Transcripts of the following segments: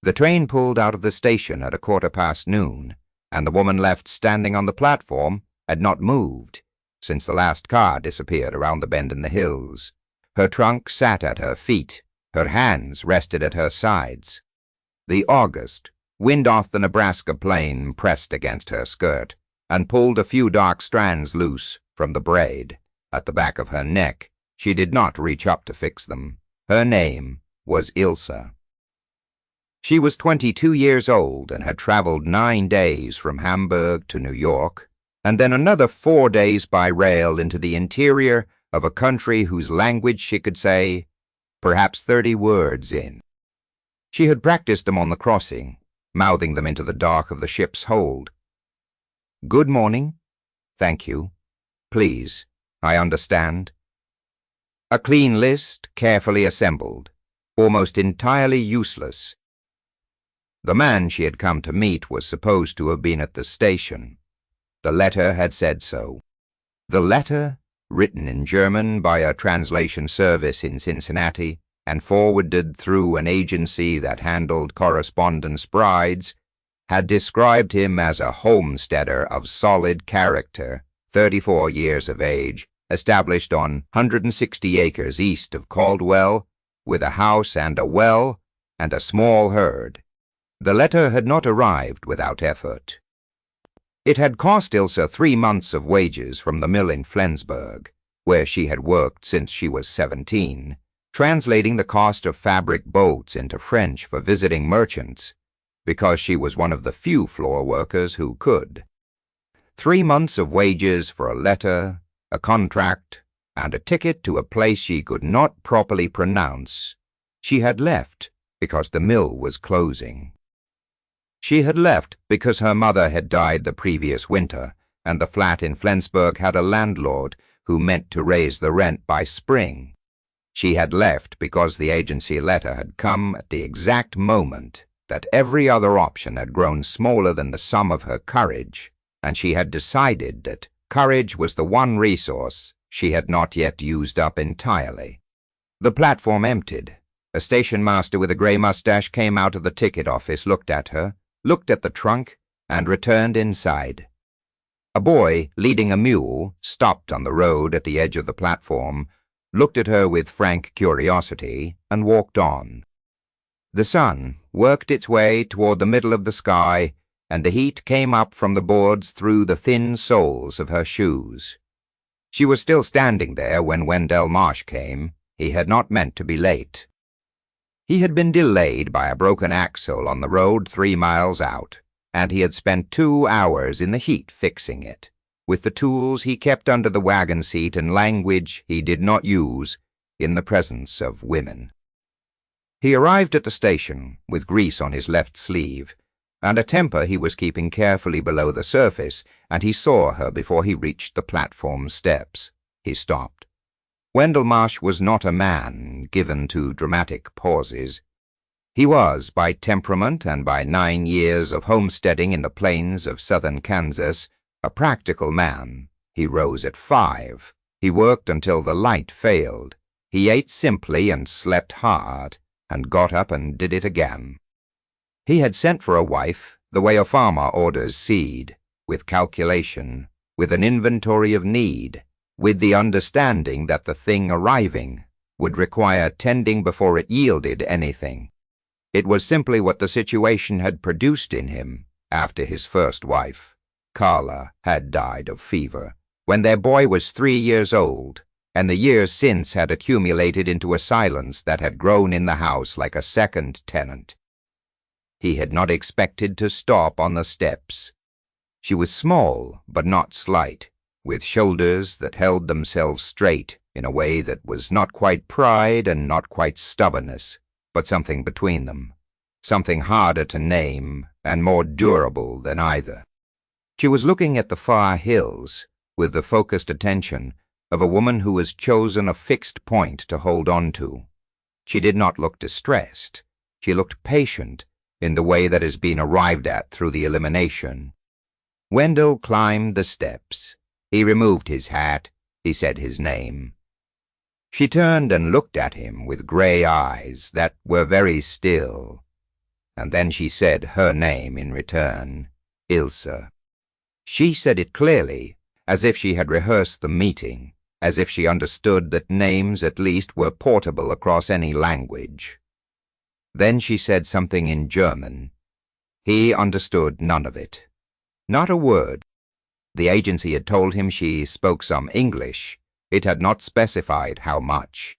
The train pulled out of the station at noon, and the woman left standing on the platform had not moved since the last car disappeared around the bend in the hills. Her trunk sat at her feet. Her hands rested at her sides. The August wind off the Nebraska plain pressed against her skirt and pulled a few dark strands loose from the braid at the back of her neck. She did not reach up to fix them. Her name was Ilse. She was 22 years old and had traveled 9 days from Hamburg to New York, and then another 4 days by rail into the interior of a country whose language she could say perhaps 30 words in. She had practiced them on the crossing, mouthing them into the dark of the ship's hold. "Good morning. Thank you. Please. I understand." A clean list, carefully assembled, almost entirely useless. The man she had come to meet was supposed to have been at the station. The letter had said so. The letter, written in German by a translation service in Cincinnati and forwarded through an agency that handled correspondence brides, had described him as a homesteader of solid character, 34 years of age, established on 160 acres east of Caldwell, with a house and a well and a small herd. The letter had not arrived without effort. It had cost Ilse 3 months of wages from the mill in Flensburg, where she had worked since she was 17, translating the cost of fabric boats into French for visiting merchants, because she was one of the few floor workers who could. 3 months of wages for a letter, a contract, and a ticket to a place she could not properly pronounce. She had left because the mill was closing. She had left because her mother had died the previous winter, and the flat in Flensburg had a landlord who meant to raise the rent by spring. She had left because the agency letter had come at the exact moment that every other option had grown smaller than the sum of her courage, and she had decided that courage was the one resource she had not yet used up entirely. The platform emptied. A station master with a gray mustache came out of the ticket office, looked at her, looked at the trunk, and returned inside. A boy leading a mule stopped on the road at the edge of the platform, looked at her with frank curiosity, and walked on. The sun worked its way toward the middle of the sky, and the heat came up from the boards through the thin soles of her shoes. She was still standing there when Wendell Marsh came. He had not meant to be late. He had been delayed by a broken axle on the road 3 miles out, and he had spent 2 hours in the heat fixing it, with the tools he kept under the wagon seat and language he did not use in the presence of women. He arrived at the station with grease on his left sleeve, and a temper he was keeping carefully below the surface, and he saw her before he reached the platform steps. He stopped. Wendell Marsh was not a man given to dramatic pauses. He was, by temperament and by 9 years of homesteading in the plains of southern Kansas, a practical man. He rose at 5. He worked until the light failed. He ate simply and slept hard, and got up and did it again. He had sent for a wife the way a farmer orders seed, with calculation, with an inventory of need, with the understanding that the thing arriving would require tending before it yielded anything. It was simply what the situation had produced in him after his first wife, Carla, had died of fever, when their boy was 3 years old, and the years since had accumulated into a silence that had grown in the house like a second tenant. He had not expected to stop on the steps. She was small, but not slight, with shoulders that held themselves straight in a way that was not quite pride and not quite stubbornness, but something between them, something harder to name and more durable than either. She was looking at the far hills with the focused attention of a woman who has chosen a fixed point to hold on to. She did not look distressed. She looked patient in the way that has been arrived at through the elimination. Wendell climbed the steps. He removed his hat. He said his name. She turned and looked at him with gray eyes that were very still. and then she said her name in return, Ilse. She said it clearly, as if she had rehearsed the meeting, as if she understood that names at least were portable across any language. Then she said something in German. He understood none of it. Not a word. The agency had told him she spoke some English. It had not specified how much.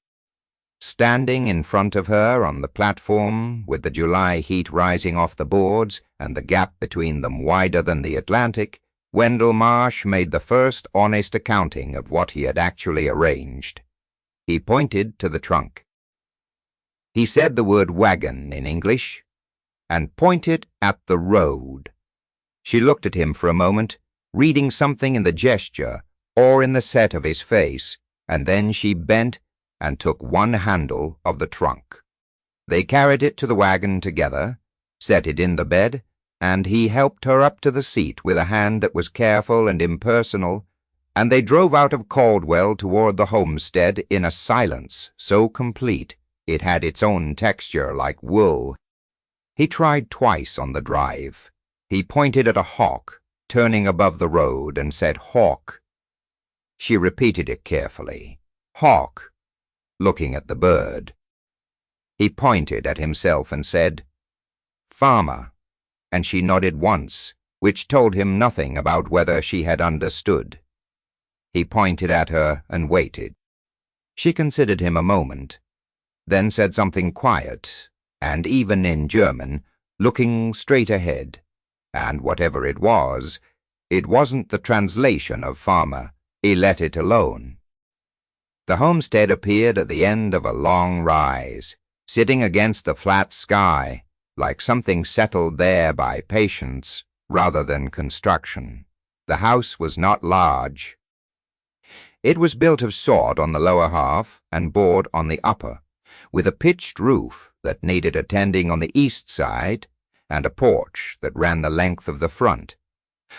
Standing in front of her on the platform, with the July heat rising off the boards and the gap between them wider than the Atlantic, Wendell Marsh made the first honest accounting of what he had actually arranged. He pointed to the trunk. He said the word wagon in English, and pointed at the road. She looked at him for a moment, reading something in the gesture or in the set of his face, and then she bent and took one handle of the trunk. They carried it to the wagon together, set it in the bed, and he helped her up to the seat with a hand that was careful and impersonal, and they drove out of Caldwell toward the homestead in a silence so complete it had its own texture like wool. He tried twice on the drive. He pointed at a hawk, turning above the road, and said, "Hawk." She repeated it carefully, "Hawk," looking at the bird. He pointed at himself and said, "Farmer," and she nodded once, which told him nothing about whether she had understood. He pointed at her and waited. She considered him a moment, then said something quiet, and even in German, looking straight ahead, and whatever it wasn't the translation of farmer. He let it alone. The homestead appeared at the end of a long rise, sitting against the flat sky, like something settled there by patience rather than construction. The house was not large. It was built of sod on the lower half and board on the upper, with a pitched roof that needed attending on the east side and a porch that ran the length of the front.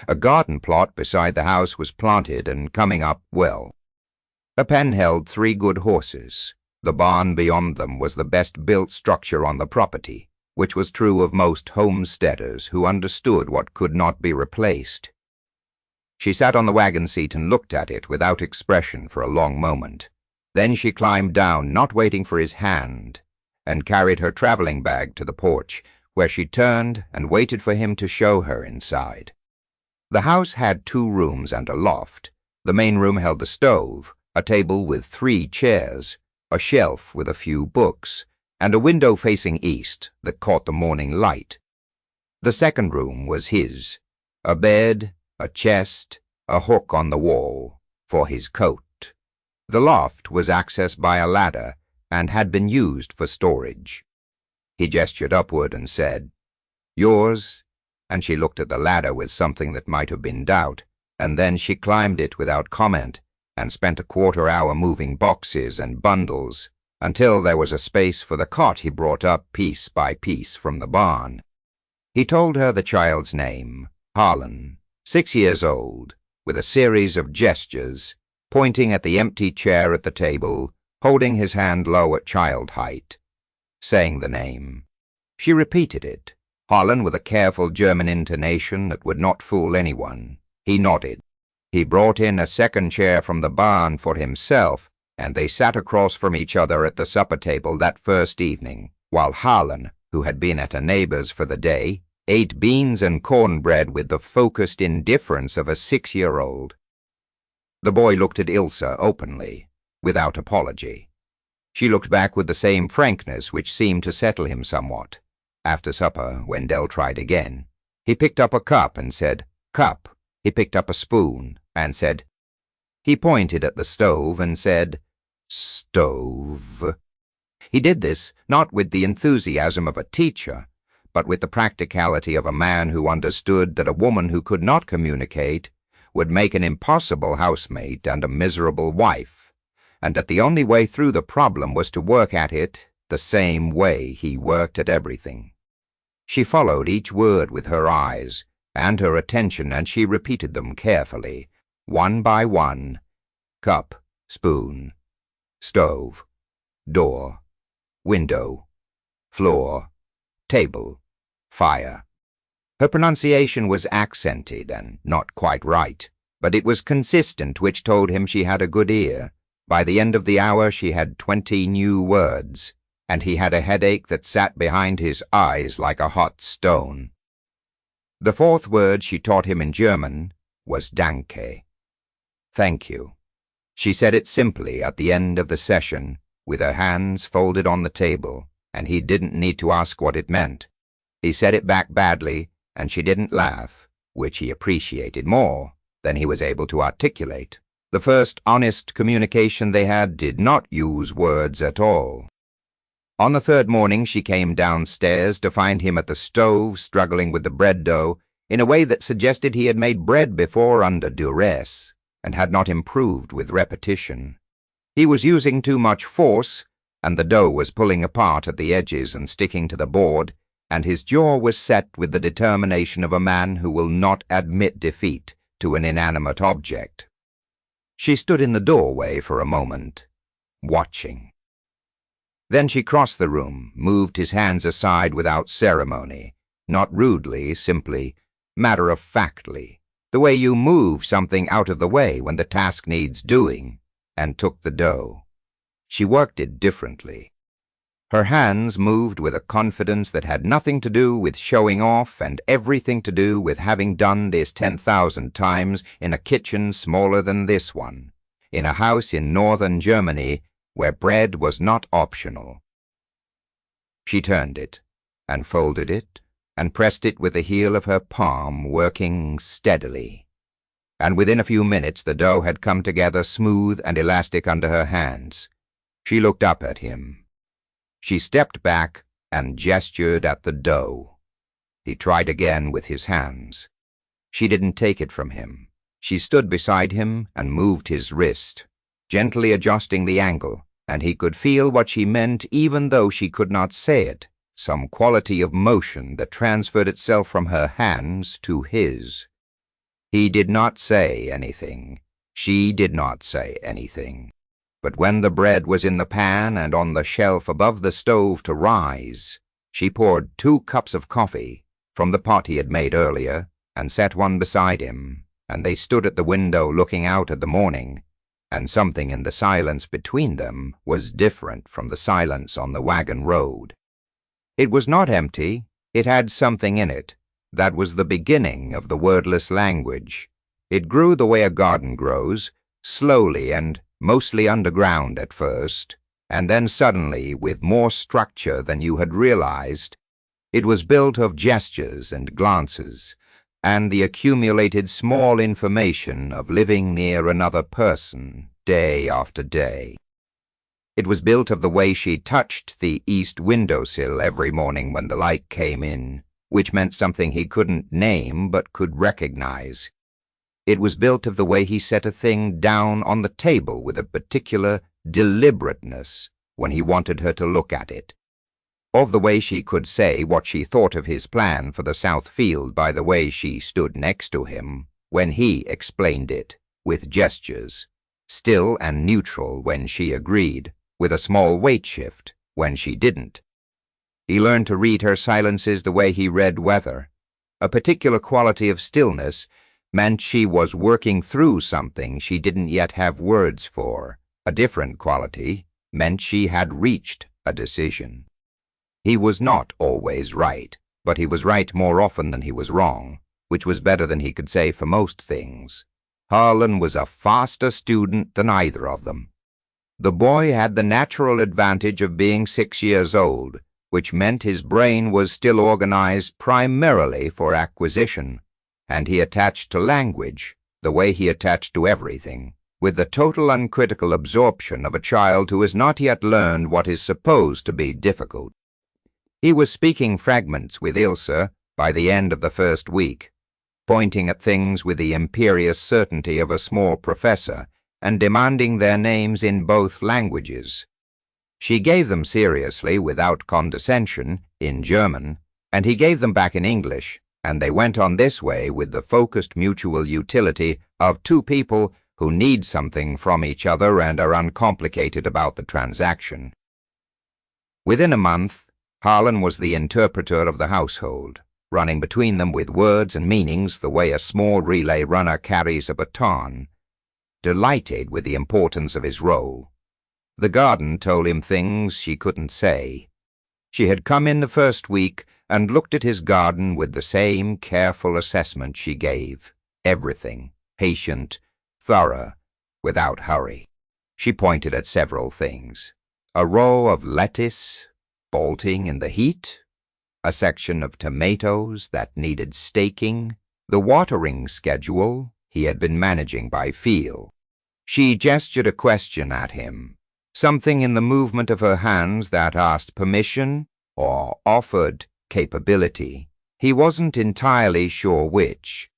A garden plot beside the house was planted and coming up well. A pen held 3 good horses. The barn beyond them was the best-built structure on the property, which was true of most homesteaders who understood what could not be replaced. She sat on the wagon seat and looked at it without expression for a long moment. Then she climbed down, not waiting for his hand, and carried her traveling bag to the porch, where she turned and waited for him to show her inside. The house had 2 rooms and a loft. The main room held the stove, a table with 3 chairs, a shelf with a few books, and a window facing east that caught the morning light. The second room was his, a bed, a chest, a hook on the wall, for his coat. The loft was accessed by a ladder and had been used for storage. He gestured upward and said, "Yours?" and she looked at the ladder with something that might have been doubt, and then she climbed it without comment and spent a quarter-hour moving boxes and bundles until there was a space for the cot he brought up piece by piece from the barn. He told her the child's name, Harlan, 6 years old, with a series of gestures, pointing at the empty chair at the table, holding his hand low at child height, saying the name. She repeated it, Harlan with a careful German intonation that would not fool anyone. He nodded. He brought in a second chair from the barn for himself, and they sat across from each other at the supper table that first evening, while Harlan, who had been at a neighbor's for the day, ate beans and cornbread with the focused indifference of a 6-year-old. The boy looked at Ilse openly, without apology. She looked back with the same frankness which seemed to settle him somewhat. After supper, Wendell tried again. He picked up a cup and said, "Cup." He picked up a spoon and said, he pointed at the stove and said, "Stove." He did this not with the enthusiasm of a teacher, but with the practicality of a man who understood that a woman who could not communicate would make an impossible housemate and a miserable wife, and that the only way through the problem was to work at it the same way he worked at everything. She followed each word with her eyes and her attention, and she repeated them carefully, one by one: cup, spoon, stove, door, window, floor, table, fire. Her pronunciation was accented and not quite right, but it was consistent, which told him she had a good ear. By the end of the hour she had 20 new words, and he had a headache that sat behind his eyes like a hot stone. The fourth word she taught him in German was danke. Thank you. She said it simply at the end of the session, with her hands folded on the table, and he didn't need to ask what it meant. He said it back badly, and she didn't laugh, which he appreciated more than he was able to articulate. The first honest communication they had did not use words at all. On the third morning she came downstairs to find him at the stove struggling with the bread dough in a way that suggested he had made bread before under duress and had not improved with repetition. He was using too much force, and the dough was pulling apart at the edges and sticking to the board, and his jaw was set with the determination of a man who will not admit defeat to an inanimate object. She stood in the doorway for a moment, watching. Then she crossed the room, moved his hands aside without ceremony, not rudely, simply, matter-of-factly, the way you move something out of the way when the task needs doing, and took the dough. She worked it differently. Her hands moved with a confidence that had nothing to do with showing off and everything to do with having done this 10,000 times in a kitchen smaller than this one, in a house in northern Germany where bread was not optional. She turned it, and folded it, and pressed it with the heel of her palm, working steadily. And within a few minutes the dough had come together smooth and elastic under her hands. She looked up at him. She stepped back and gestured at the dough. He tried again with his hands. She didn't take it from him. She stood beside him and moved his wrist, gently adjusting the angle, and he could feel what she meant even though she could not say it, some quality of motion that transferred itself from her hands to his. He did not say anything. She did not say anything. But when the bread was in the pan and on the shelf above the stove to rise, she poured 2 cups of coffee from the pot he had made earlier and set one beside him, and they stood at the window looking out at the morning, and something in the silence between them was different from the silence on the wagon road. It was not empty, it had something in it. That was the beginning of the wordless language. It grew the way a garden grows, slowly and mostly underground at first, and then suddenly with more structure than you had realized. It was built of gestures and glances, and the accumulated small information of living near another person, day after day. It was built of the way she touched the east windowsill every morning when the light came in, which meant something he couldn't name but could recognize. It was built of the way he set a thing down on the table with a particular deliberateness when he wanted her to look at it. Of the way she could say what she thought of his plan for the south field by the way she stood next to him when he explained it, with gestures, still and neutral when she agreed, with a small weight shift when she didn't. He learned to read her silences the way he read weather. A particular quality of stillness meant she was working through something she didn't yet have words for. A different quality meant she had reached a decision. He was not always right, but he was right more often than he was wrong, which was better than he could say for most things. Harlan was a faster student than either of them. The boy had the natural advantage of being 6 years old, which meant his brain was still organized primarily for acquisition, and he attached to language the way he attached to everything, with the total uncritical absorption of a child who has not yet learned what is supposed to be difficult. He was speaking fragments with Ilse by the end of the first week, pointing at things with the imperious certainty of a small professor and demanding their names in both languages. She gave them seriously, without condescension, in German, and he gave them back in English, and they went on this way with the focused mutual utility of two people who need something from each other and are uncomplicated about the transaction. Within a month, Harlan was the interpreter of the household, running between them with words and meanings the way a small relay runner carries a baton, delighted with the importance of his role. The garden told him things she couldn't say. She had come in the first week and looked at his garden with the same careful assessment she gave. Everything, patient, thorough, without hurry. She pointed at several things. A row of lettuce, bolting in the heat, a section of tomatoes that needed staking, the watering schedule he had been managing by feel. She gestured a question at him, something in the movement of her hands that asked permission or offered capability. He wasn't entirely sure which.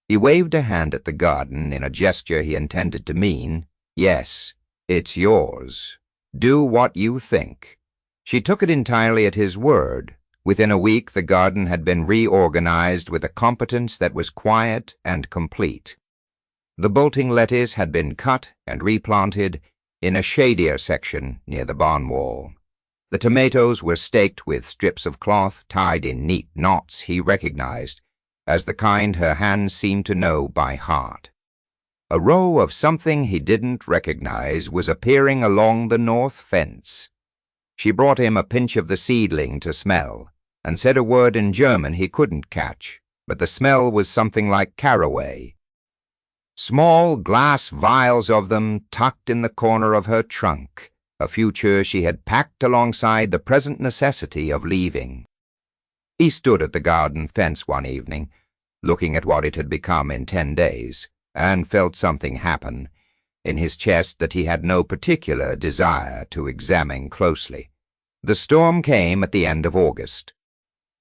He waved a hand at the garden in a gesture he intended to mean, "Yes, it's yours. Do what you think." She took it entirely at his word. Within a week, the garden had been reorganized with a competence that was quiet and complete. The bolting lettuce had been cut and replanted in a shadier section near the barn wall. The tomatoes were staked with strips of cloth tied in neat knots he recognized as the kind her hands seemed to know by heart. A row of something he didn't recognize was appearing along the north fence. She brought him a pinch of the seedling to smell, and said a word in German he couldn't catch, but the smell was something like caraway. Small glass vials of them tucked in the corner of her trunk, a future she had packed alongside the present necessity of leaving. He stood at the garden fence one evening, looking at what it had become in 10 days, and felt something happen in his chest that he had no particular desire to examine closely. The storm came at the end of August.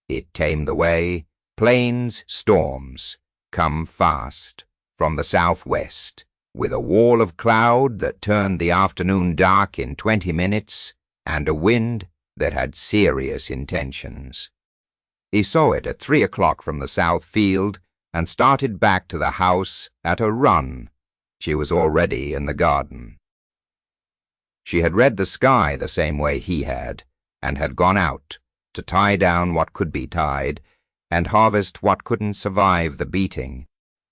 It came the way plains storms come fast from the southwest, with a wall of cloud that turned the afternoon dark in 20 minutes and a wind that had serious intentions. He saw it at 3 o'clock from the south field and started back to the house at a run. She was already in the garden. She had read the sky the same way he had, and had gone out to tie down what could be tied and harvest what couldn't survive the beating.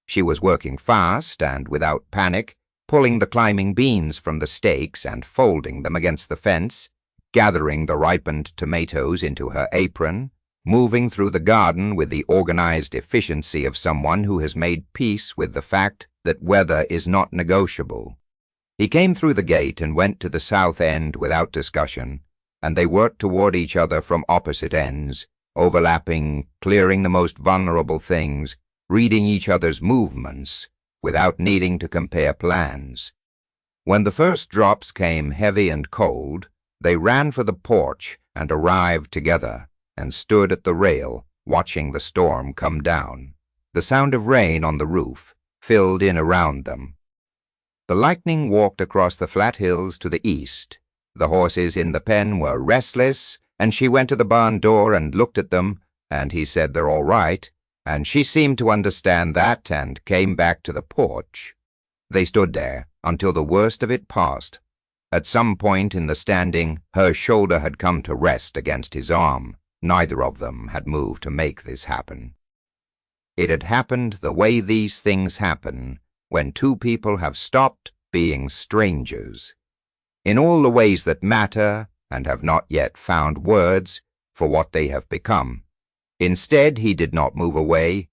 She was working fast and without panic, pulling the climbing beans from the stakes and folding them against the fence, gathering the ripened tomatoes into her apron, moving through the garden with the organized efficiency of someone who has made peace with the fact that weather is not negotiable. He came through the gate and went to the south end without discussion, and they worked toward each other from opposite ends, overlapping, clearing the most vulnerable things, reading each other's movements without needing to compare plans. When the first drops came heavy and cold, they ran for the porch and arrived together and stood at the rail watching the storm come down. The sound of rain on the roof filled in around them. The lightning walked across the flat hills to the east. The horses in the pen were restless, and she went to the barn door and looked at them, and he said they're all right, and she seemed to understand that and came back to the porch. They stood there until the worst of it passed. At some point in the standing, her shoulder had come to rest against his arm. Neither of them had moved to make this happen. It had happened the way these things happen when two people have stopped being strangers, in all the ways that matter and have not yet found words for what they have become. Instead, he did not move away.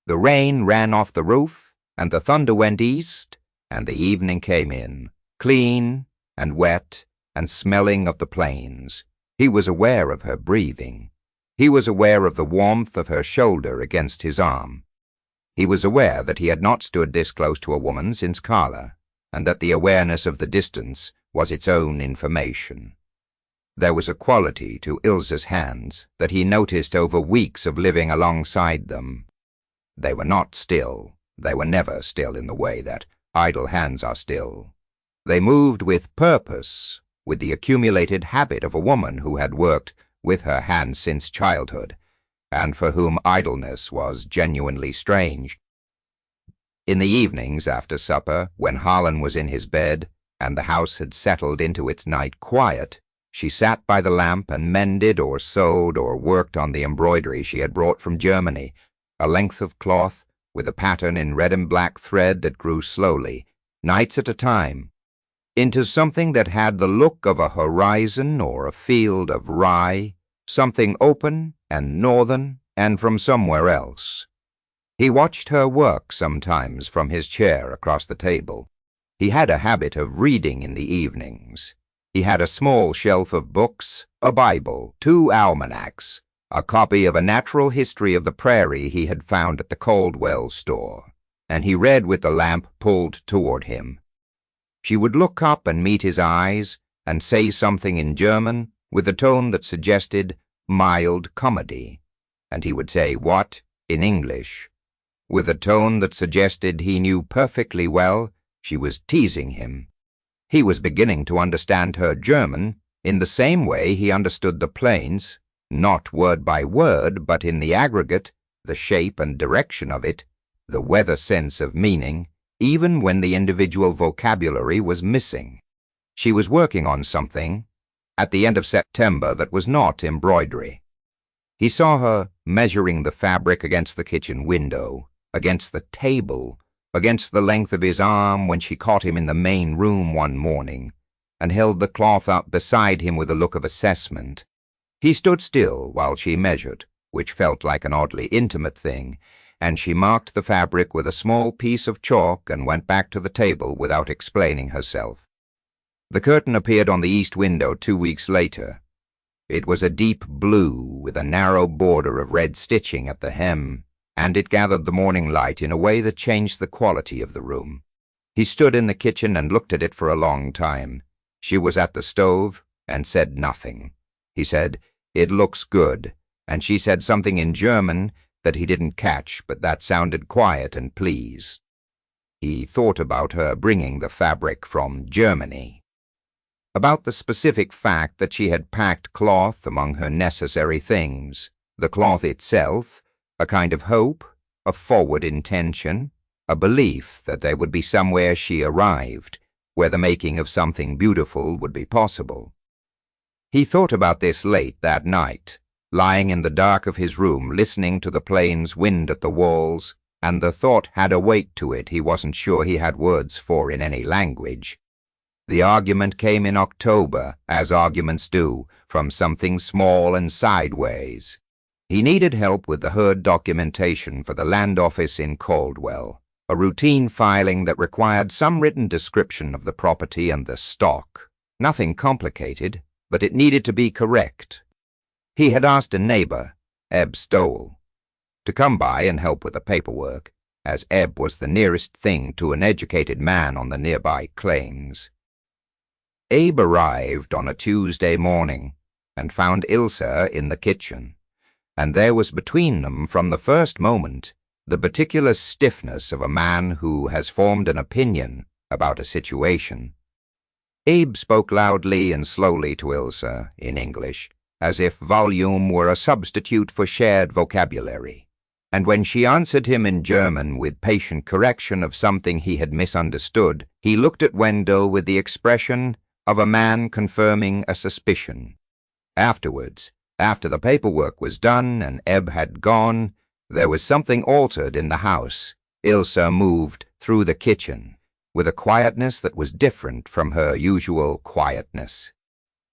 The rain ran off the roof, and the thunder went east, and the evening came in, clean and wet and smelling of the plains. He was aware of her breathing. He was aware of the warmth of her shoulder against his arm. He was aware that he had not stood this close to a woman since Carla, and that the awareness of the distance was its own information. There was a quality to Ilse's hands that he noticed over weeks of living alongside them. They were not still. They were never still in the way that idle hands are still. They moved with purpose, with the accumulated habit of a woman who had worked with her hands since childhood, and for whom idleness was genuinely strange. In the evenings after supper, when Harlan was in his bed, and the house had settled into its night quiet, she sat by the lamp and mended or sewed or worked on the embroidery she had brought from Germany, a length of cloth with a pattern in red and black thread that grew slowly, nights at a time, into something that had the look of a horizon or a field of rye, something open and northern and from somewhere else. He watched her work sometimes from his chair across the table. He had a habit of reading in the evenings. He had a small shelf of books, a Bible, 2 almanacs, a copy of a natural history of the prairie he had found at the Caldwell store, and he read with the lamp pulled toward him. She would look up and meet his eyes and say something in German with a tone that suggested mild comedy, and he would say what in English, with a tone that suggested he knew perfectly well she was teasing him. He was beginning to understand her German in the same way he understood the plains, not word by word, but in the aggregate, the shape and direction of it, the weather sense of meaning, even when the individual vocabulary was missing. She was working on something at the end of September that was not embroidery. He saw her measuring the fabric against the kitchen window, against the table, against the length of his arm when she caught him in the main room one morning, and held the cloth up beside him with a look of assessment. He stood still while she measured, which felt like an oddly intimate thing, and she marked the fabric with a small piece of chalk and went back to the table without explaining herself. The curtain appeared on the east window 2 weeks later. It was a deep blue with a narrow border of red stitching at the hem, and it gathered the morning light in a way that changed the quality of the room. He stood in the kitchen and looked at it for a long time. She was at the stove and said nothing. He said, "It looks good," and she said something in German that he didn't catch, but that sounded quiet and pleased. He thought about her bringing the fabric from Germany, about the specific fact that she had packed cloth among her necessary things, the cloth itself, a kind of hope, a forward intention, a belief that there would be somewhere she arrived, where the making of something beautiful would be possible. He thought about this late that night, lying in the dark of his room listening to the plains wind at the walls, and the thought had a weight to it he wasn't sure he had words for in any language. The argument came in October, as arguments do, from something small and sideways. He needed help with the herd documentation for the land office in Caldwell, a routine filing that required some written description of the property and the stock. Nothing complicated, but it needed to be correct. He had asked a neighbor, Eb Stowell, to come by and help with the paperwork, as Eb was the nearest thing to an educated man on the nearby claims. Abe arrived on a Tuesday morning and found Ilse in the kitchen, and there was between them from the first moment the particular stiffness of a man who has formed an opinion about a situation. Abe spoke loudly and slowly to Ilse in English, as if volume were a substitute for shared vocabulary, and when she answered him in German with patient correction of something he had misunderstood, he looked at Wendell with the expression of a man confirming a suspicion. Afterwards, after the paperwork was done and Eb had gone, there was something altered in the house. Ilse moved through the kitchen with a quietness that was different from her usual quietness.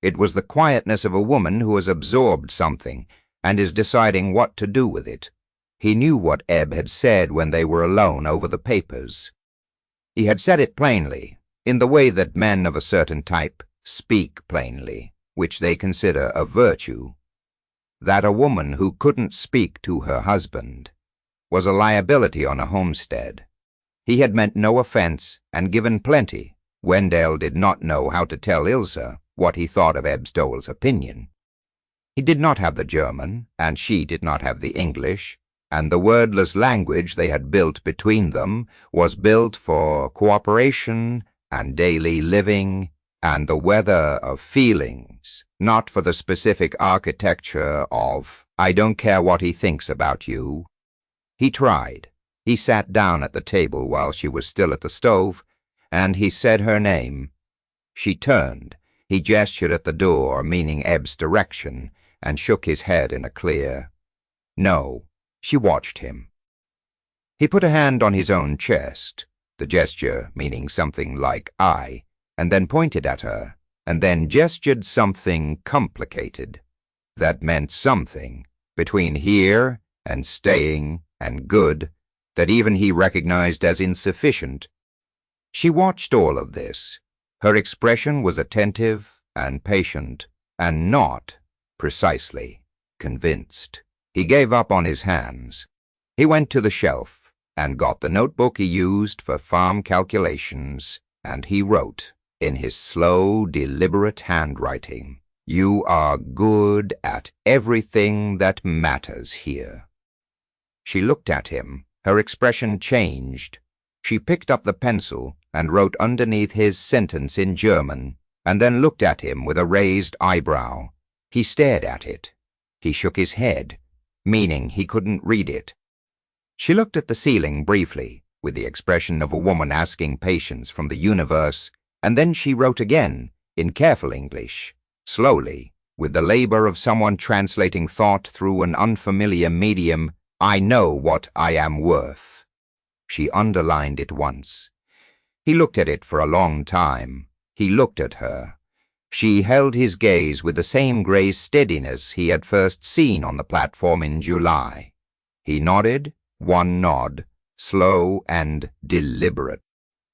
It was the quietness of a woman who has absorbed something and is deciding what to do with it. He knew what Eb had said when they were alone over the papers. He had said it plainly, in the way that men of a certain type speak plainly, which they consider a virtue, that a woman who couldn't speak to her husband was a liability on a homestead. He had meant no offense and given plenty. Wendell did not know how to tell Ilse what he thought of Eb Stowell's opinion. He did not have the German, and she did not have the English, and the wordless language they had built between them was built for cooperation and daily living and the weather of feelings, not for the specific architecture of, "I don't care what he thinks about you." He tried. He sat down at the table while she was still at the stove, and he said her name. She turned, He gestured at the door, meaning Eb's direction, and shook his head in a clear no. She watched him. He put a hand on his own chest, the gesture meaning something like I, and then pointed at her, and then gestured something complicated. That meant something between here and staying and good that even he recognized as insufficient. She watched all of this. Her expression was attentive and patient, and not, precisely, convinced. He gave up on his hands. He went to the shelf and got the notebook he used for farm calculations, and he wrote, in his slow, deliberate handwriting, "You are good at everything that matters here." She looked at him. Her expression changed. She picked up the pencil and wrote underneath his sentence in German, and then looked at him with a raised eyebrow. He stared at it. He shook his head, meaning he couldn't read it. She looked at the ceiling briefly, with the expression of a woman asking patience from the universe, and then she wrote again, in careful English, slowly, with the labor of someone translating thought through an unfamiliar medium, "I know what I am worth." She underlined it once. He looked at it for a long time. He looked at her. She held his gaze with the same gray steadiness he had first seen on the platform in July. He nodded, one nod, slow and deliberate.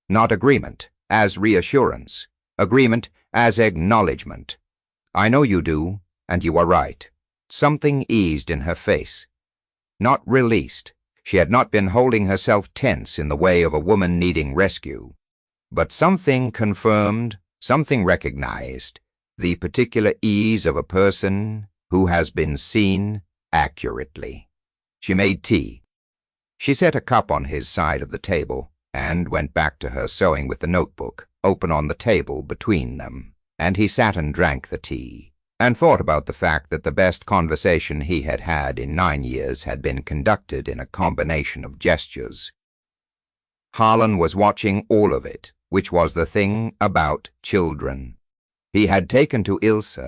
Not agreement, as reassurance. Agreement as acknowledgement. "I know you do, and you are right." Something eased in her face. Not released. She had not been holding herself tense in the way of a woman needing rescue. But something confirmed, something recognized, the particular ease of a person who has been seen accurately. She made tea. She set a cup on his side of the table and went back to her sewing with the notebook, open on the table between them, and he sat and drank the tea, and thought about the fact that the best conversation he had had in 9 years had been conducted in a combination of gestures. Harlan was watching all of it, which was the thing about children. He had taken to Ilse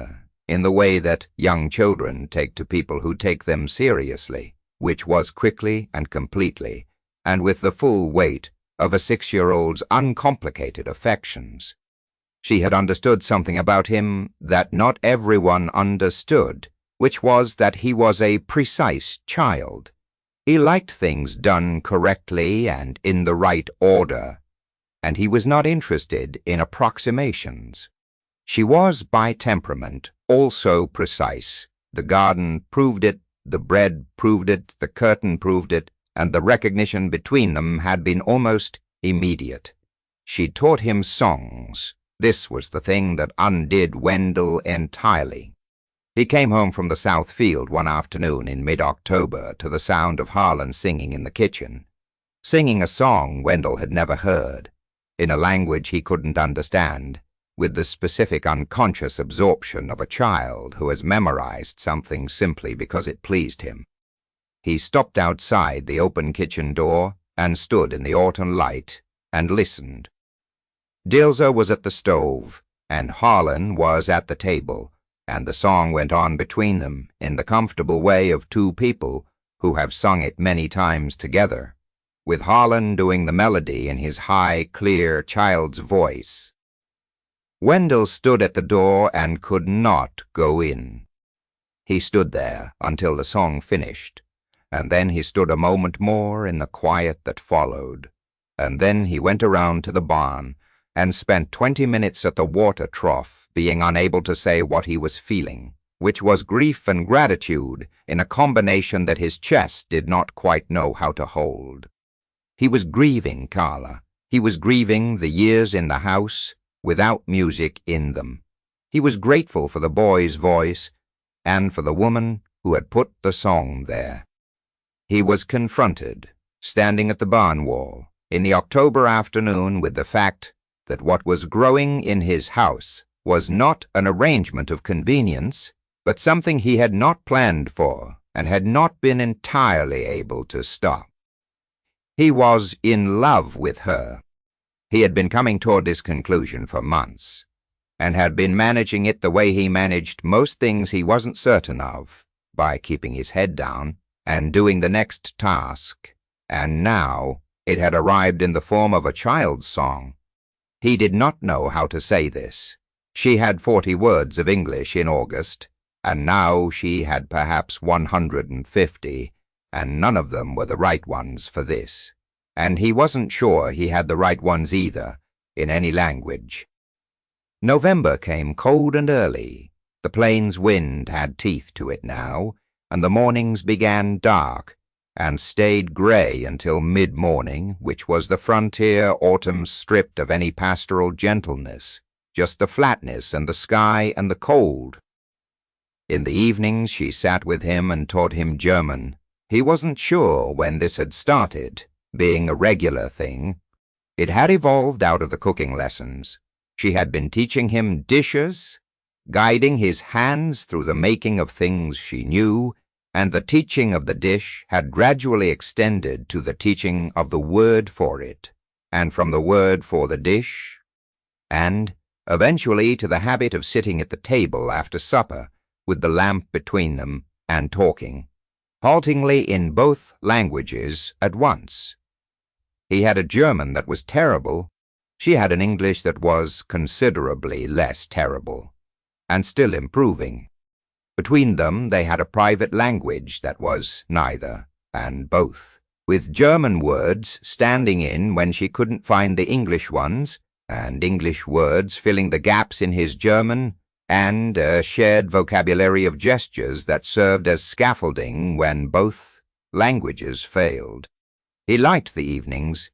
in the way that young children take to people who take them seriously, which was quickly and completely, and with the full weight of a 6-year-old's uncomplicated affections. She had understood something about him that not everyone understood, which was that he was a precise child. He liked things done correctly and in the right order, and he was not interested in approximations. She was, by temperament, also precise. The garden proved it, the bread proved it, the curtain proved it, and the recognition between them had been almost immediate. She taught him songs. This was the thing that undid Wendell entirely. He came home from the south field one afternoon in mid-October to the sound of Harlan singing in the kitchen, singing a song Wendell had never heard, in a language he couldn't understand, with the specific unconscious absorption of a child who has memorized something simply because it pleased him. He stopped outside the open kitchen door and stood in the autumn light and listened. Dilse was at the stove, and Harlan was at the table, and the song went on between them in the comfortable way of two people who have sung it many times together, with Harlan doing the melody in his high, clear child's voice. Wendell stood at the door and could not go in. He stood there until the song finished, and then he stood a moment more in the quiet that followed, and then he went around to the barn and spent 20 minutes at the water trough, being unable to say what he was feeling, which was grief and gratitude in a combination that his chest did not quite know how to hold. He was grieving Carla. He was grieving the years in the house without music in them. He was grateful for the boy's voice and for the woman who had put the song there. He was confronted, standing at the barn wall, in the October afternoon with the fact that what was growing in his house was not an arrangement of convenience, but something he had not planned for and had not been entirely able to stop. He was in love with her. He had been coming toward this conclusion for months, and had been managing it the way he managed most things he wasn't certain of, by keeping his head down and doing the next task. And now it had arrived in the form of a child's song. He did not know how to say this. She had 40 words of English in August, and now she had perhaps 150, and none of them were the right ones for this. And he wasn't sure he had the right ones either, in any language. November came cold and early. The plains wind had teeth to it now, and the mornings began dark, and stayed grey until mid-morning, which was the frontier autumn stripped of any pastoral gentleness, just the flatness and the sky and the cold. In the evenings she sat with him and taught him German. He wasn't sure when this had started, being a regular thing. It had evolved out of the cooking lessons. She had been teaching him dishes, guiding his hands through the making of things she knew, and the teaching of the dish had gradually extended to the teaching of the word for it, and from the word for the dish, and eventually to the habit of sitting at the table after supper, with the lamp between them, and talking, haltingly in both languages at once. He had a German that was terrible. She had an English that was considerably less terrible, and still improving. Between them they had a private language that was neither and both, with German words standing in when she couldn't find the English ones, and English words filling the gaps in his German, and a shared vocabulary of gestures that served as scaffolding when both languages failed. He liked the evenings.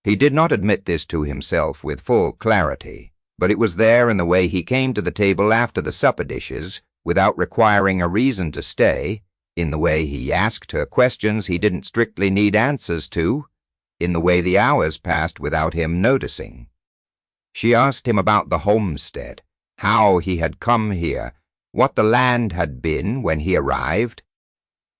He did not admit this to himself with full clarity, but it was there in the way he came to the table after the supper dishes, without requiring a reason to stay, in the way he asked her questions he didn't strictly need answers to, in the way the hours passed without him noticing. She asked him about the homestead, how he had come here, what the land had been when he arrived.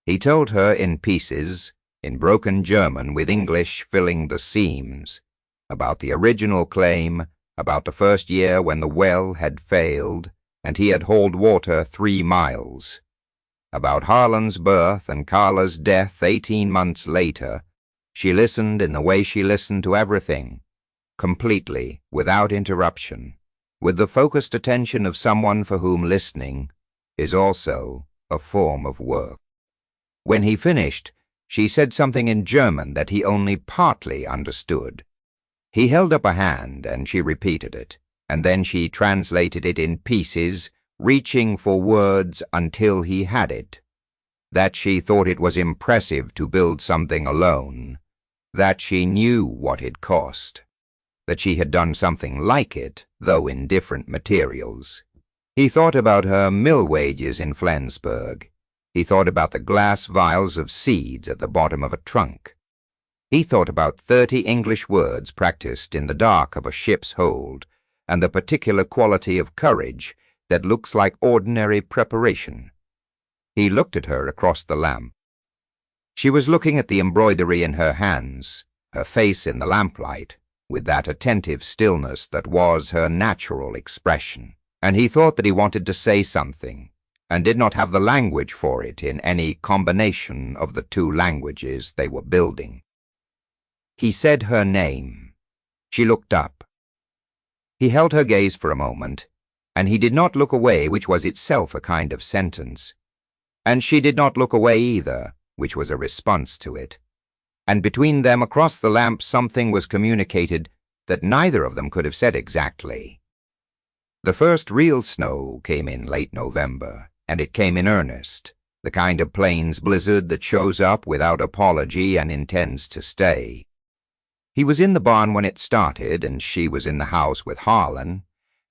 He told her in pieces, in broken German with English filling the seams, about the original claim, about the first year when the well had failed, and he had hauled water 3 miles, about Harlan's birth and Carla's death 18 months later. She listened in the way she listened to everything, completely, without interruption, with the focused attention of someone for whom listening is also a form of work. When he finished, she said something in German that he only partly understood. He held up a hand and she repeated it, and then she translated it in pieces, reaching for words until he had it. That she thought it was impressive to build something alone, that she knew what it cost, that she had done something like it, though in different materials. He thought about her mill wages in Flensburg. He thought about the glass vials of seeds at the bottom of a trunk. He thought about 30 English words practiced in the dark of a ship's hold, and the particular quality of courage that looks like ordinary preparation. He looked at her across the lamp. She was looking at the embroidery in her hands, her face in the lamplight, with that attentive stillness that was her natural expression, and he thought that he wanted to say something, and did not have the language for it in any combination of the 2 languages they were building. He said her name. She looked up. He held her gaze for a moment, and he did not look away, which was itself a kind of sentence. And she did not look away either, which was a response to it. And between them, across the lamp, something was communicated that neither of them could have said exactly. The first real snow came in late November, and it came in earnest, the kind of plains blizzard that shows up without apology and intends to stay. He was in the barn when it started, and she was in the house with Harlan,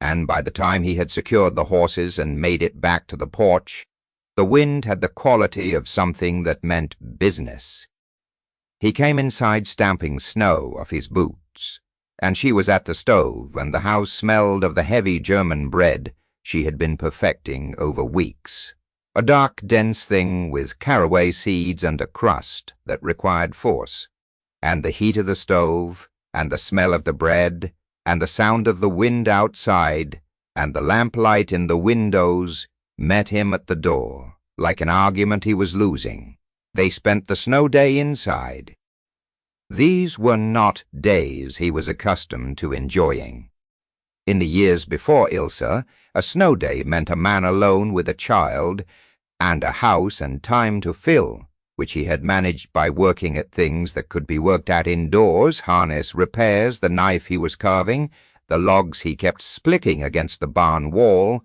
and by the time he had secured the horses and made it back to the porch, the wind had the quality of something that meant business. He came inside stamping snow off his boots, and she was at the stove, and the house smelled of the heavy German bread she had been perfecting over weeks, a dark, dense thing with caraway seeds and a crust that required force. And the heat of the stove, and the smell of the bread, and the sound of the wind outside and the lamplight in the windows met him at the door, like an argument he was losing. They spent the snow day inside. These were not days he was accustomed to enjoying. In the years before Ilse, a snow day meant a man alone with a child, and a house and time to fill, which he had managed by working at things that could be worked at indoors, harness repairs, the knife he was carving, the logs he kept splitting against the barn wall.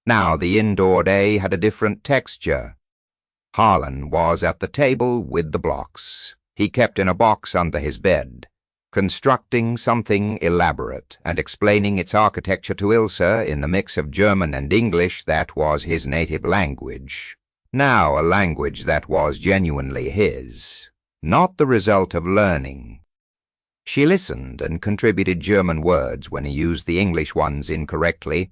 Now the indoor day had a different texture. Harlan was at the table with the blocks. He kept in a box under his bed, constructing something elaborate and explaining its architecture to Ilse in the mix of German and English that was his native language. Now a language that was genuinely his, not the result of learning. She listened and contributed German words when he used the English ones incorrectly,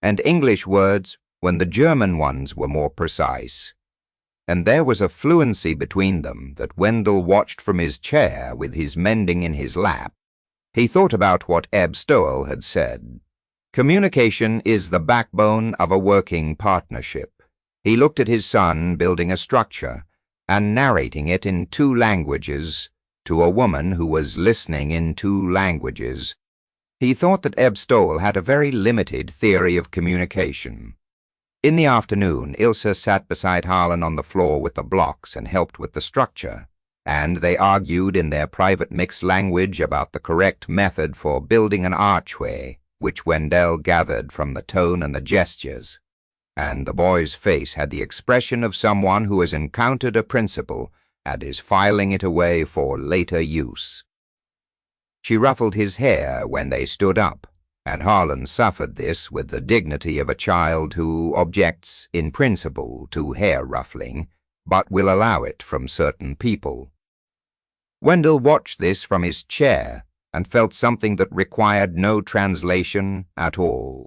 and English words when the German ones were more precise. And there was a fluency between them that Wendell watched from his chair with his mending in his lap. He thought about what Eb Stowell had said. Communication is the backbone of a working partnership. He looked at his son building a structure and narrating it in 2 languages to a woman who was listening in 2 languages. He thought that Eb Stowell had a very limited theory of communication. In the afternoon, Ilse sat beside Harlan on the floor with the blocks and helped with the structure, and they argued in their private mixed language about the correct method for building an archway, which Wendell gathered from the tone and the gestures. And the boy's face had the expression of someone who has encountered a principle and is filing it away for later use. She ruffled his hair when they stood up, and Harlan suffered this with the dignity of a child who objects in principle to hair ruffling, but will allow it from certain people. Wendell watched this from his chair and felt something that required no translation at all.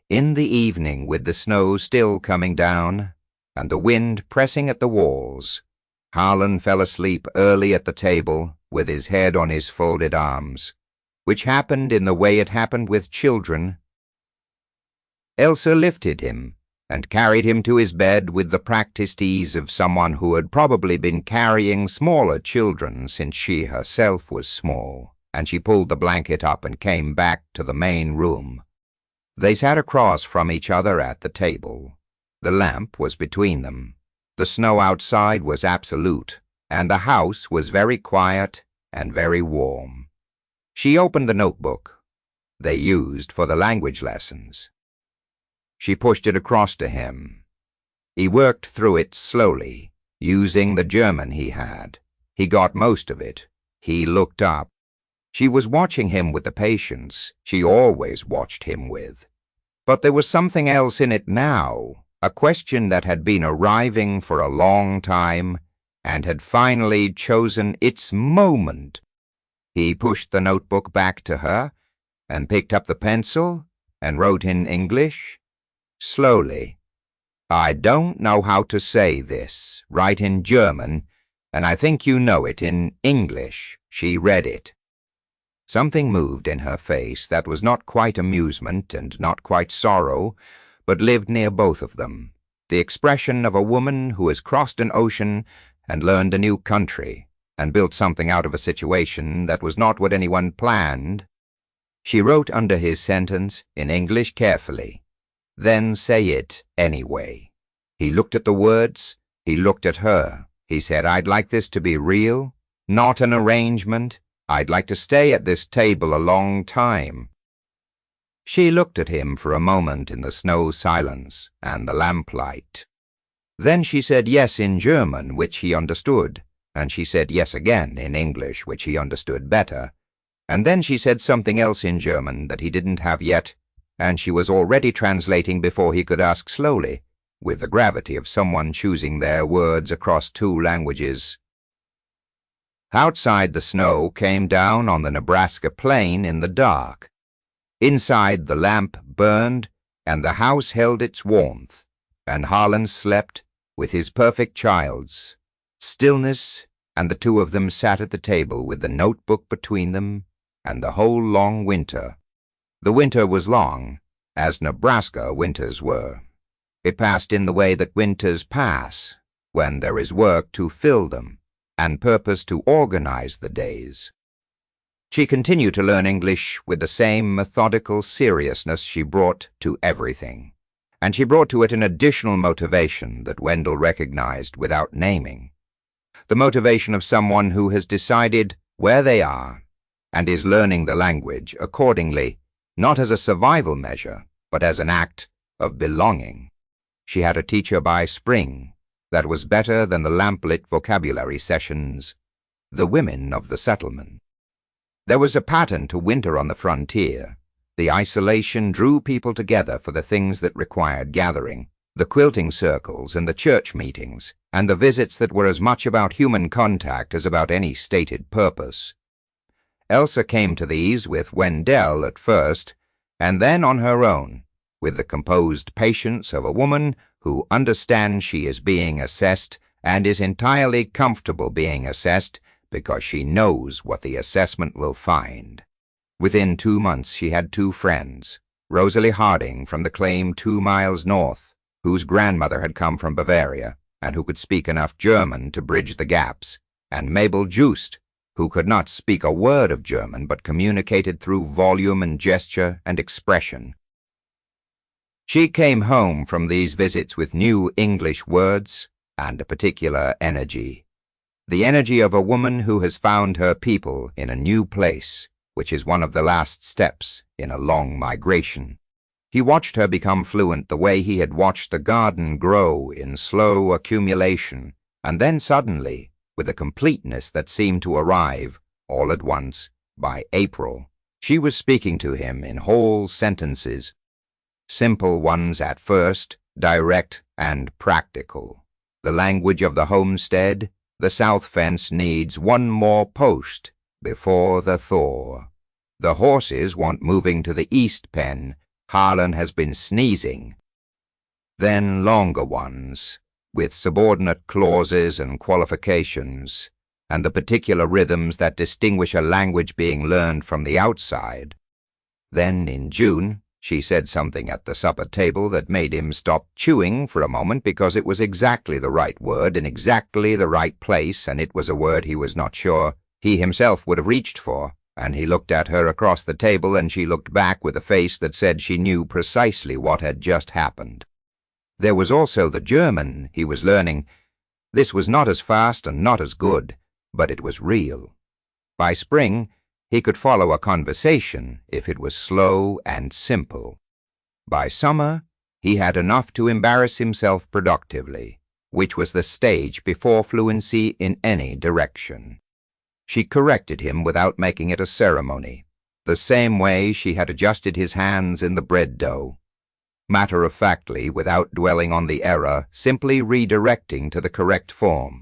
In the evening, with the snow still coming down and the wind pressing at the walls, Harlan fell asleep early at the table with his head on his folded arms, which happened in the way it happened with children. Ilse lifted him and carried him to his bed with the practiced ease of someone who had probably been carrying smaller children since she herself was small, and she pulled the blanket up and came back to the main room. They sat across from each other at the table. The lamp was between them. The snow outside was absolute, and the house was very quiet and very warm. She opened the notebook they used for the language lessons. She pushed it across to him. He worked through it slowly, using the German he had. He got most of it. He looked up. She was watching him with the patience she always watched him with. But there was something else in it now, a question that had been arriving for a long time and had finally chosen its moment. He pushed the notebook back to her and picked up the pencil and wrote in English, slowly. I don't know how to say this. Write in German, and I think you know it in English. She read it. Something moved in her face that was not quite amusement and not quite sorrow, but lived near both of them. The expression of a woman who has crossed an ocean and learned a new country, and built something out of a situation that was not what anyone planned. She wrote under his sentence in English carefully. Then say it anyway. He looked at the words. He looked at her. He said, I'd like this to be real, not an arrangement. I'd like to stay at this table a long time. She looked at him for a moment in the snow silence and the lamplight. Then she said yes in German, which he understood, and she said yes again in English, which he understood better, and then she said something else in German that he didn't have yet, and she was already translating before he could ask slowly, with the gravity of someone choosing their words across 2 languages. Outside, the snow came down on the Nebraska plain in the dark. Inside, the lamp burned, and the house held its warmth, and Harlan slept with his perfect child's stillness, and the 2 of them sat at the table with the notebook between them, and the whole long winter. The winter was long, as Nebraska winters were. It passed in the way that winters pass, when there is work to fill them, and purpose to organize the days. She continued to learn English with the same methodical seriousness she brought to everything, and she brought to it an additional motivation that Wendell recognized without naming. The motivation of someone who has decided where they are and is learning the language accordingly, not as a survival measure, but as an act of belonging. She had a teacher by spring that was better than the lamplight vocabulary sessions, the women of the settlement. There was a pattern to winter on the frontier. The isolation drew people together for the things that required gathering, the quilting circles and the church meetings, and the visits that were as much about human contact as about any stated purpose. Ilse came to these with Wendell at first, and then on her own, with the composed patience of a woman who understands she is being assessed and is entirely comfortable being assessed because she knows what the assessment will find. Within 2 months she had 2 friends, Rosalie Harding from the claim 2 miles north, whose grandmother had come from Bavaria and who could speak enough German to bridge the gaps, and Mabel Joost, who could not speak a word of German but communicated through volume and gesture and expression. She came home from these visits with new English words and a particular energy. The energy of a woman who has found her people in a new place, which is one of the last steps in a long migration. He watched her become fluent the way he had watched the garden grow in slow accumulation, and then suddenly, with a completeness that seemed to arrive, all at once, by April, she was speaking to him in whole sentences, simple ones at first, direct and practical. The language of the homestead, the south fence needs 1 more post before the thaw. The horses want moving to the east pen. Harlan has been sneezing. Then longer ones, with subordinate clauses and qualifications, and the particular rhythms that distinguish a language being learned from the outside. Then in June, she said something at the supper table that made him stop chewing for a moment because it was exactly the right word in exactly the right place, and it was a word he was not sure he himself would have reached for, and he looked at her across the table and she looked back with a face that said she knew precisely what had just happened. There was also the German he was learning. This was not as fast and not as good, but it was real. By spring, he could follow a conversation if it was slow and simple. By summer, he had enough to embarrass himself productively, which was the stage before fluency in any direction. She corrected him without making it a ceremony, the same way she had adjusted his hands in the bread dough. Matter-of-factly, without dwelling on the error, simply redirecting to the correct form.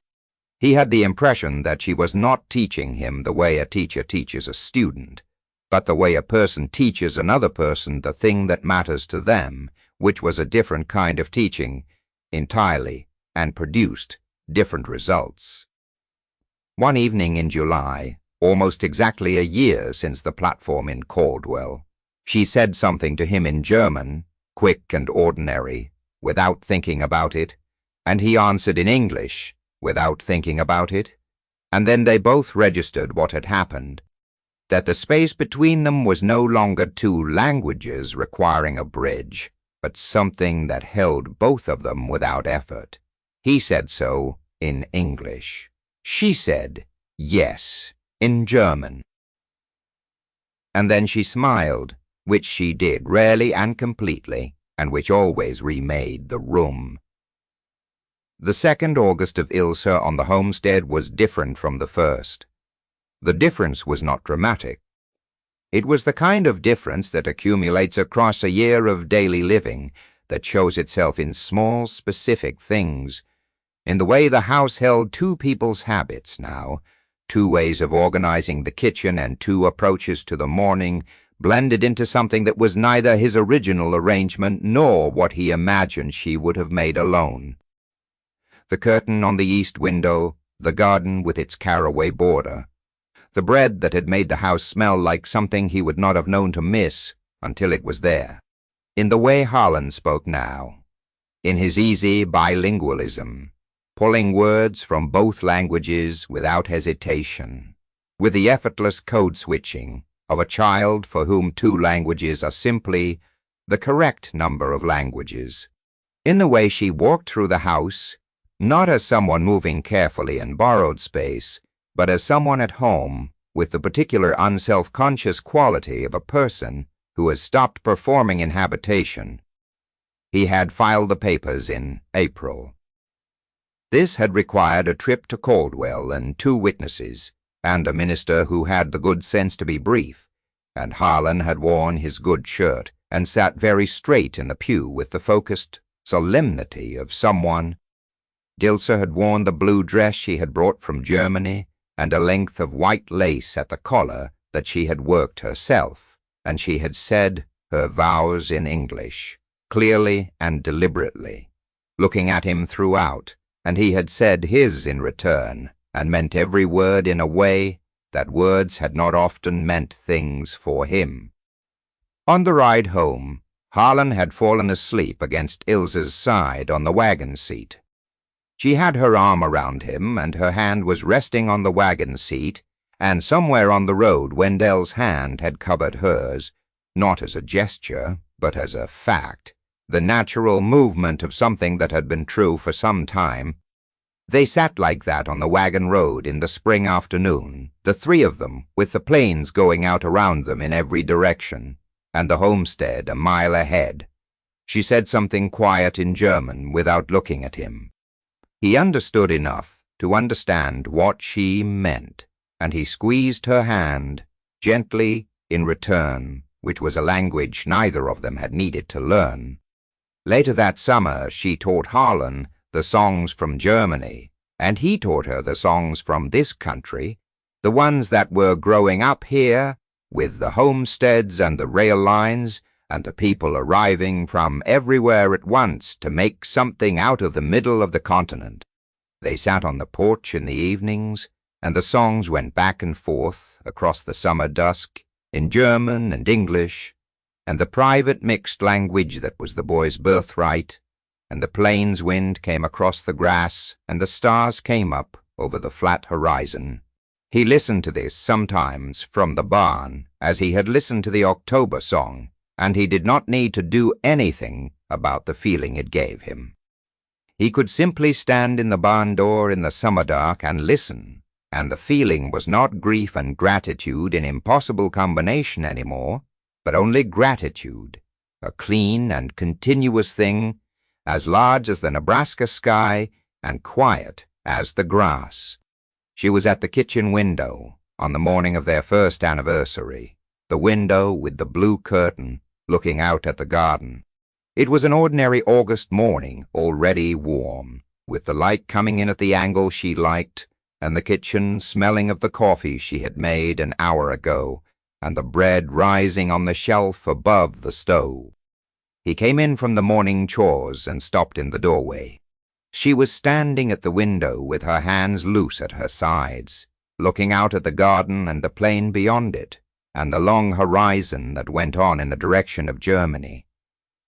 He had the impression that she was not teaching him the way a teacher teaches a student, but the way a person teaches another person the thing that matters to them, which was a different kind of teaching, entirely, and produced different results. One evening in July, almost exactly a year since the platform in Caldwell, she said something to him in German, quick and ordinary, without thinking about it, and he answered in English, without thinking about it, and then they both registered what had happened, that the space between them was no longer 2 languages requiring a bridge, but something that held both of them without effort. He said so in English. She said yes in German. And then she smiled, which she did rarely and completely, and which always remade the room. The 2nd August of Ilse on the homestead was different from the first. The difference was not dramatic. It was the kind of difference that accumulates across a year of daily living, that shows itself in small, specific things, in the way the house held 2 people's habits now, 2 ways of organizing the kitchen and 2 approaches to the morning, blended into something that was neither his original arrangement nor what he imagined she would have made alone. The curtain on the east window, the garden with its caraway border, the bread that had made the house smell like something he would not have known to miss until it was there. in the way Harlan spoke now, in his easy bilingualism, pulling words from both languages without hesitation, with the effortless code switching of a child for whom 2 languages are simply the correct number of languages. In the way she walked through the house, not as someone moving carefully in borrowed space, but as someone at home with the particular unself-conscious quality of a person who has stopped performing in habitation. He had filed the papers in April. This had required a trip to Caldwell and 2 witnesses, and a minister who had the good sense to be brief, and Harlan had worn his good shirt and sat very straight in the pew with the focused solemnity of someone. Ilse had worn the blue dress she had brought from Germany and a length of white lace at the collar that she had worked herself, and she had said her vows in English, clearly and deliberately, looking at him throughout, and he had said his in return, and meant every word in a way that words had not often meant things for him. On the ride home, Harlan had fallen asleep against Ilse's side on the wagon seat. She had her arm around him, and her hand was resting on the wagon seat, and somewhere on the road Wendell's hand had covered hers, not as a gesture, but as a fact, the natural movement of something that had been true for some time. They sat like that on the wagon road in the spring afternoon, the 3 of them, with the plains going out around them in every direction, and the homestead a mile ahead. She said something quiet in German without looking at him. He understood enough to understand what she meant, and he squeezed her hand gently in return, which was a language neither of them had needed to learn. Later that summer she taught Harlan the songs from Germany, and he taught her the songs from this country, the ones that were growing up here, with the homesteads and the rail lines, and the people arriving from everywhere at once to make something out of the middle of the continent. They sat on the porch in the evenings, and the songs went back and forth across the summer dusk, in German and English, and the private mixed language that was the boy's birthright, and the plains wind came across the grass, and the stars came up over the flat horizon. He listened to this sometimes from the barn, as he had listened to the October song, and he did not need to do anything about the feeling it gave him. He could simply stand in the barn door in the summer dark and listen, and the feeling was not grief and gratitude in impossible combination anymore, but only gratitude, a clean and continuous thing, as large as the Nebraska sky and quiet as the grass. She was at the kitchen window on the morning of their first anniversary, the window with the blue curtain looking out at the garden. It was an ordinary August morning, already warm, with the light coming in at the angle she liked, and the kitchen smelling of the coffee she had made an hour ago, and the bread rising on the shelf above the stove. He came in from the morning chores and stopped in the doorway. She was standing at the window with her hands loose at her sides, looking out at the garden and the plain beyond it, and the long horizon that went on in the direction of Germany,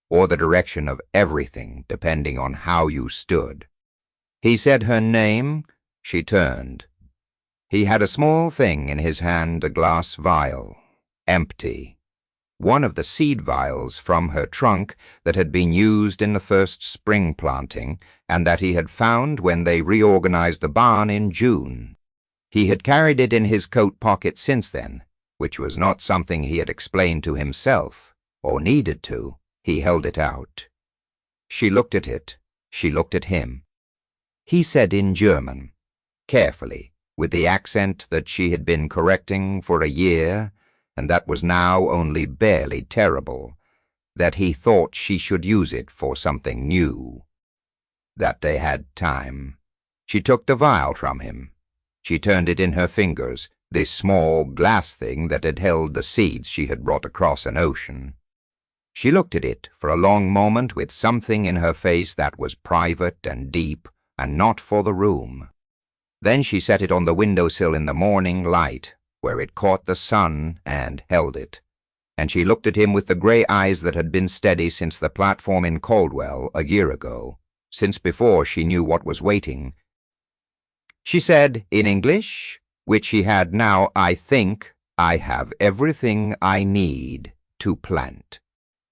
or the direction of everything, depending on how you stood. He said her name. She turned. He had a small thing in his hand, a glass vial, empty, one of the seed vials from her trunk that had been used in the first spring planting, and that he had found when they reorganized the barn in June. He had carried it in his coat pocket since then, which was not something he had explained to himself, or needed to. He held it out. She looked at it. She looked at him. He said in German, carefully, with the accent that she had been correcting for a year, and that was now only barely terrible, that he thought she should use it for something new, that they had time. She took the vial from him. She turned it in her fingers, this small glass thing that had held the seeds she had brought across an ocean. She looked at it for a long moment with something in her face that was private and deep and not for the room. Then she set it on the windowsill in the morning light, where it caught the sun, and held it. and she looked at him with the gray eyes that had been steady since the platform in Caldwell a year ago, since before she knew what was waiting. She said in English, which he had now, "I think I have everything I need to plant."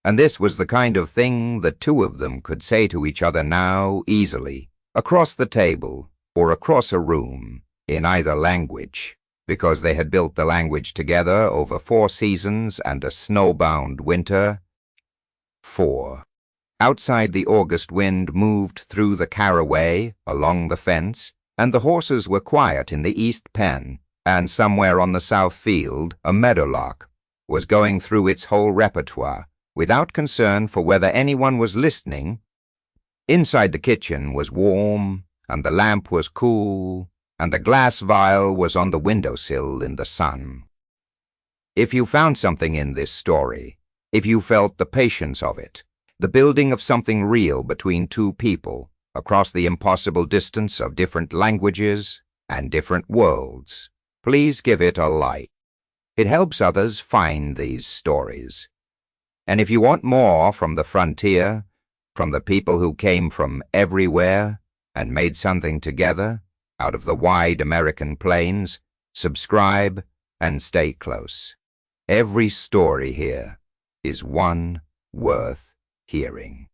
And this was the kind of thing the two of them could say to each other now easily, across the table or across a room, in either language, because they had built the language together over 4 seasons and a snowbound winter. 4. Outside, the August wind moved through the caraway along the fence, and the horses were quiet in the east pen, and somewhere on the south field a meadowlark was going through its whole repertoire, without concern for whether anyone was listening. Inside the kitchen was warm, and the lamp was cool, and the glass vial was on the windowsill in the sun. If you found something in this story, if you felt the patience of it, the building of something real between two people, across the impossible distance of different languages and different worlds, please give it a like. It helps others find these stories. And if you want more from the frontier, from the people who came from everywhere and made something together out of the wide American plains, subscribe and stay close. Every story here is one worth hearing.